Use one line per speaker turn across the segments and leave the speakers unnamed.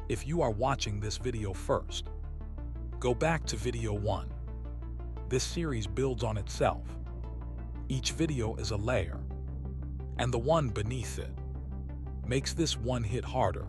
If you are watching this video first, go back to video 1. This series builds on itself. Each video is a layer, and the one beneath it makes this one hit harder.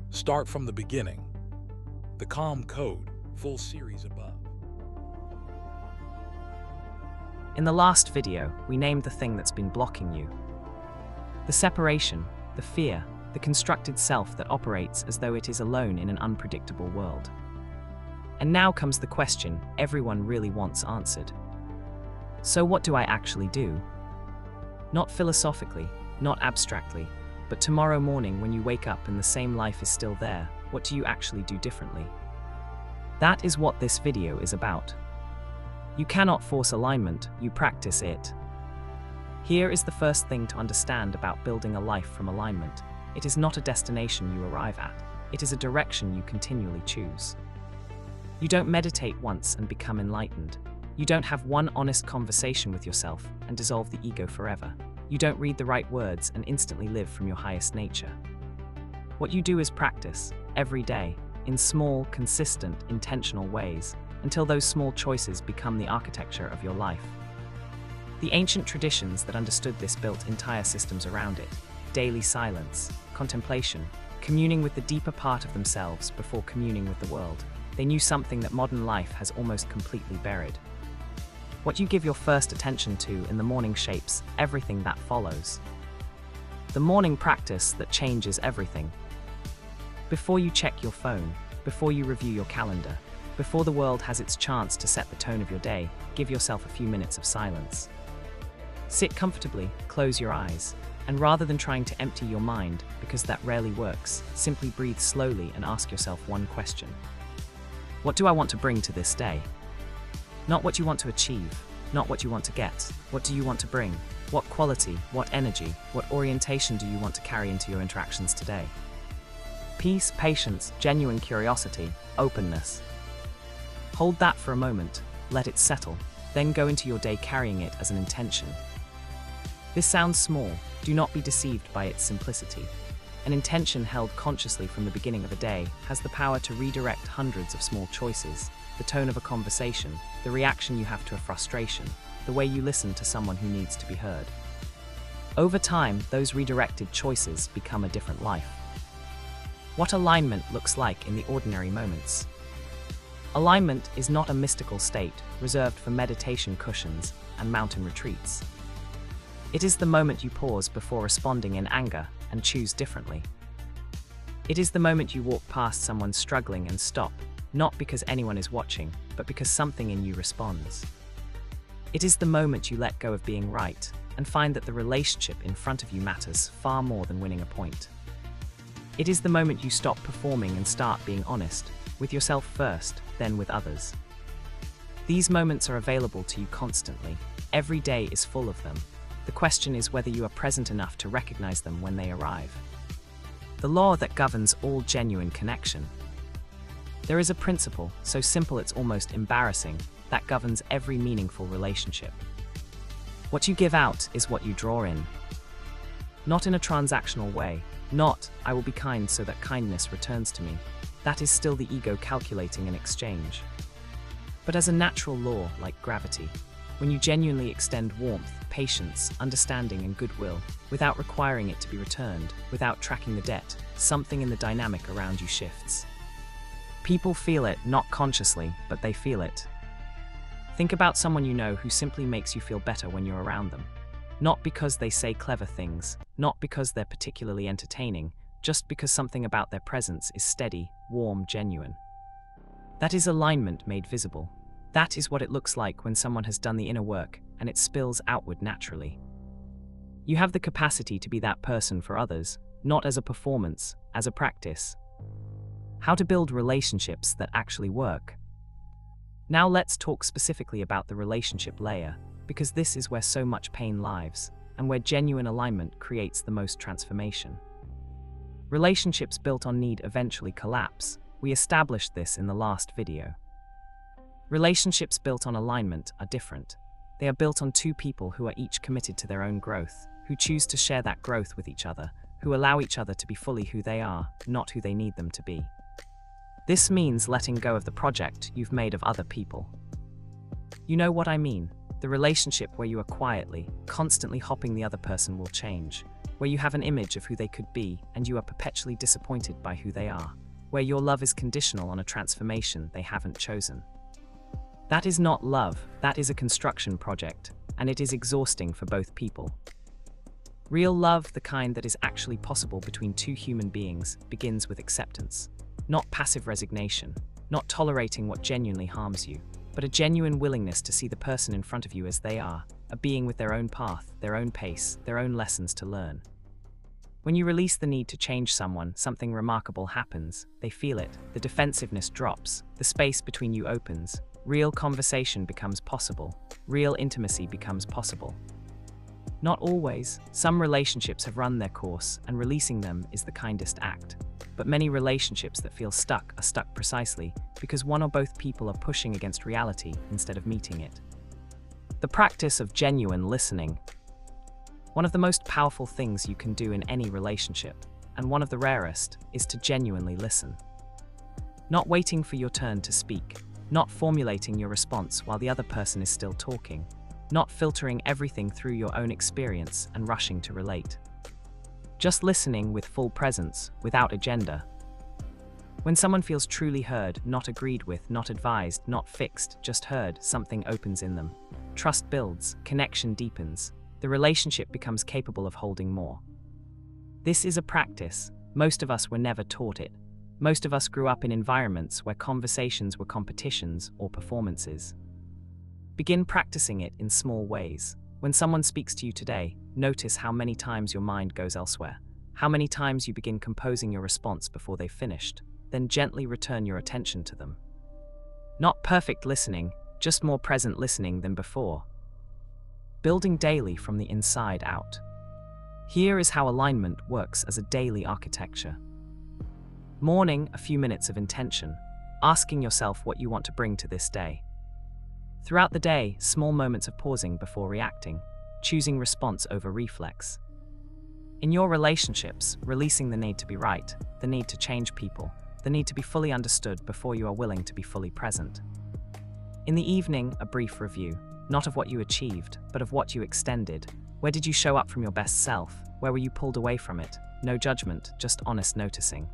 Start from the beginning. The Calm Code, full series above.
In the last video, we named the thing that's been blocking you. The separation, the fear, the constructed self that operates as though it is alone in an unpredictable world. And now comes the question everyone really wants answered. So what do I actually do? Not philosophically, not abstractly, but tomorrow morning when you wake up and the same life is still there, what do you actually do differently? That is what this video is about. You cannot force alignment, you practice it. Here is the first thing to understand about building a life from alignment. It is not a destination you arrive at. It is a direction you continually choose. You don't meditate once and become enlightened. You don't have one honest conversation with yourself and dissolve the ego forever. You don't read the right words and instantly live from your highest nature. What you do is practice, every day, in small, consistent, intentional ways, until those small choices become the architecture of your life. The ancient traditions that understood this built entire systems around it: daily silence, contemplation, communing with the deeper part of themselves before communing with the world. They knew something that modern life has almost completely buried. What you give your first attention to in the morning shapes everything that follows. The morning practice that changes everything. Before you check your phone, before you review your calendar, before the world has its chance to set the tone of your day, give yourself a few minutes of silence. Sit comfortably, close your eyes, and rather than trying to empty your mind, because that rarely works, simply breathe slowly and ask yourself one question. What do I want to bring to this day? Not what you want to achieve, not what you want to get. What do you want to bring? What quality, what energy, what orientation do you want to carry into your interactions today? Peace, patience, genuine curiosity, openness. Hold that for a moment, let it settle, then go into your day carrying it as an intention. This sounds small, do not be deceived by its simplicity. An intention held consciously from the beginning of a day has the power to redirect hundreds of small choices, the tone of a conversation, the reaction you have to a frustration, the way you listen to someone who needs to be heard. Over time, those redirected choices become a different life. What alignment looks like in the ordinary moments. Alignment is not a mystical state reserved for meditation cushions and mountain retreats. It is the moment you pause before responding in anger and choose differently. It is the moment you walk past someone struggling and stop, not because anyone is watching, but because something in you responds. It is the moment you let go of being right and find that the relationship in front of you matters far more than winning a point. It is the moment you stop performing and start being honest, with yourself first, then with others. These moments are available to you constantly. Every day is full of them. The question is whether you are present enough to recognize them when they arrive. The law that governs all genuine connection. There is a principle, so simple it's almost embarrassing, that governs every meaningful relationship. What you give out is what you draw in. Not in a transactional way, not, I will be kind so that kindness returns to me. That is still the ego calculating an exchange. But as a natural law, like gravity, when you genuinely extend warmth, patience, understanding, and goodwill, without requiring it to be returned, without tracking the debt, something in the dynamic around you shifts. People feel it, not consciously, but they feel it. Think about someone you know who simply makes you feel better when you're around them. Not because they say clever things, not because they're particularly entertaining, just because something about their presence is steady, warm, genuine. That is alignment made visible. That is what it looks like when someone has done the inner work and it spills outward naturally. You have the capacity to be that person for others, not as a performance, as a practice. How to build relationships that actually work. Now let's talk specifically about the relationship layer, because this is where so much pain lives, and where genuine alignment creates the most transformation. Relationships built on need eventually collapse. We established this in the last video. Relationships built on alignment are different. They are built on two people who are each committed to their own growth, who choose to share that growth with each other, who allow each other to be fully who they are, not who they need them to be. This means letting go of the project you've made of other people. You know what I mean? The relationship where you are quietly, constantly hoping the other person will change, where you have an image of who they could be and you are perpetually disappointed by who they are, where your love is conditional on a transformation they haven't chosen. That is not love, that is a construction project, and it is exhausting for both people. Real love, the kind that is actually possible between two human beings, begins with acceptance. Not passive resignation, not tolerating what genuinely harms you, but a genuine willingness to see the person in front of you as they are, a being with their own path, their own pace, their own lessons to learn. When you release the need to change someone, something remarkable happens. They feel it, the defensiveness drops, the space between you opens, real conversation becomes possible, real intimacy becomes possible. Not always. Some relationships have run their course, and releasing them is the kindest act. But many relationships that feel stuck are stuck precisely because one or both people are pushing against reality instead of meeting it. The practice of genuine listening. One of the most powerful things you can do in any relationship, and one of the rarest, is to genuinely listen. Not waiting for your turn to speak, not formulating your response while the other person is still talking, not filtering everything through your own experience and rushing to relate. Just listening with full presence, without agenda. When someone feels truly heard, not agreed with, not advised, not fixed, just heard, something opens in them. Trust builds, connection deepens, the relationship becomes capable of holding more. This is a practice. Most of us were never taught it. Most of us grew up in environments where conversations were competitions or performances. Begin practicing it in small ways. When someone speaks to you today, notice how many times your mind goes elsewhere, how many times you begin composing your response before they've finished, then gently return your attention to them. Not perfect listening, just more present listening than before. Building daily from the inside out. Here is how alignment works as a daily architecture. Morning, a few minutes of intention, asking yourself what you want to bring to this day. Throughout the day, small moments of pausing before reacting, choosing response over reflex. In your relationships, releasing the need to be right, the need to change people, the need to be fully understood before you are willing to be fully present. In the evening, a brief review, not of what you achieved, but of what you extended. Where did you show up from your best self? Where were you pulled away from it? No judgment, just honest noticing.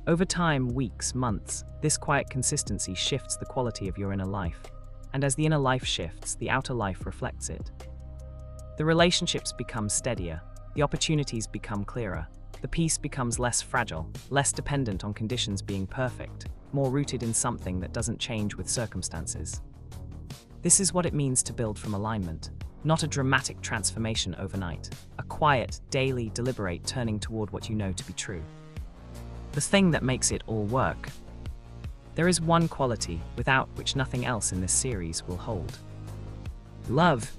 Over time, weeks, months, this quiet consistency shifts the quality of your inner life. And as the inner life shifts, the outer life reflects it. The relationships become steadier, the opportunities become clearer, the peace becomes less fragile, less dependent on conditions being perfect, more rooted in something that doesn't change with circumstances. This is what it means to build from alignment, not a dramatic transformation overnight, a quiet, daily, deliberate turning toward what you know to be true. The thing that makes it all work. There is one quality without which nothing else in this series will hold. Love.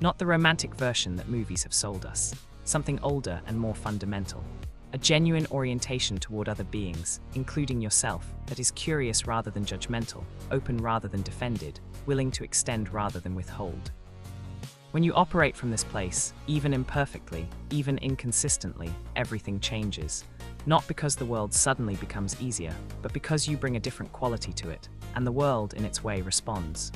Not the romantic version that movies have sold us. Something older and more fundamental. A genuine orientation toward other beings, including yourself, that is curious rather than judgmental, open rather than defended, willing to extend rather than withhold. When you operate from this place, even imperfectly, even inconsistently, everything changes. Not because the world suddenly becomes easier, but because you bring a different quality to it, and the world, in its way, responds.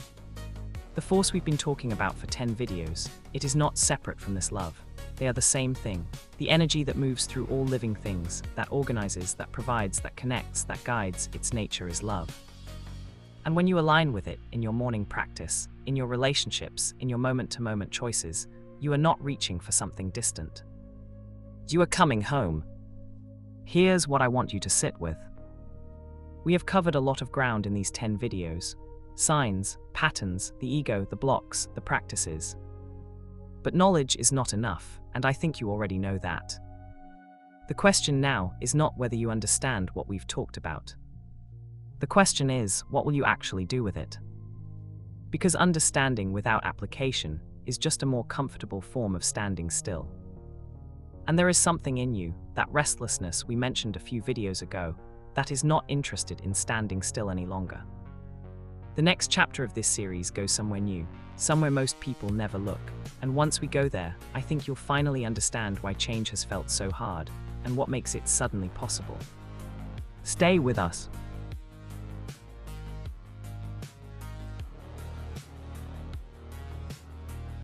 The force we've been talking about for 10 videos, it is not separate from this love. They are the same thing. The energy that moves through all living things, that organizes, that provides, that connects, that guides, its nature is love. And when you align with it in your morning practice, in your relationships, in your moment-to-moment choices, you are not reaching for something distant. You are coming home. Here's what I want you to sit with. We have covered a lot of ground in these 10 videos. Signs, patterns, the ego, the blocks, the practices. But knowledge is not enough, and I think you already know that. The question now is not whether you understand what we've talked about. The question is, what will you actually do with it? Because understanding without application is just a more comfortable form of standing still. And there is something in you, that restlessness we mentioned a few videos ago, that is not interested in standing still any longer. The next chapter of this series goes somewhere new, somewhere most people never look. And once we go there, I think you'll finally understand why change has felt so hard and what makes it suddenly possible. Stay with us.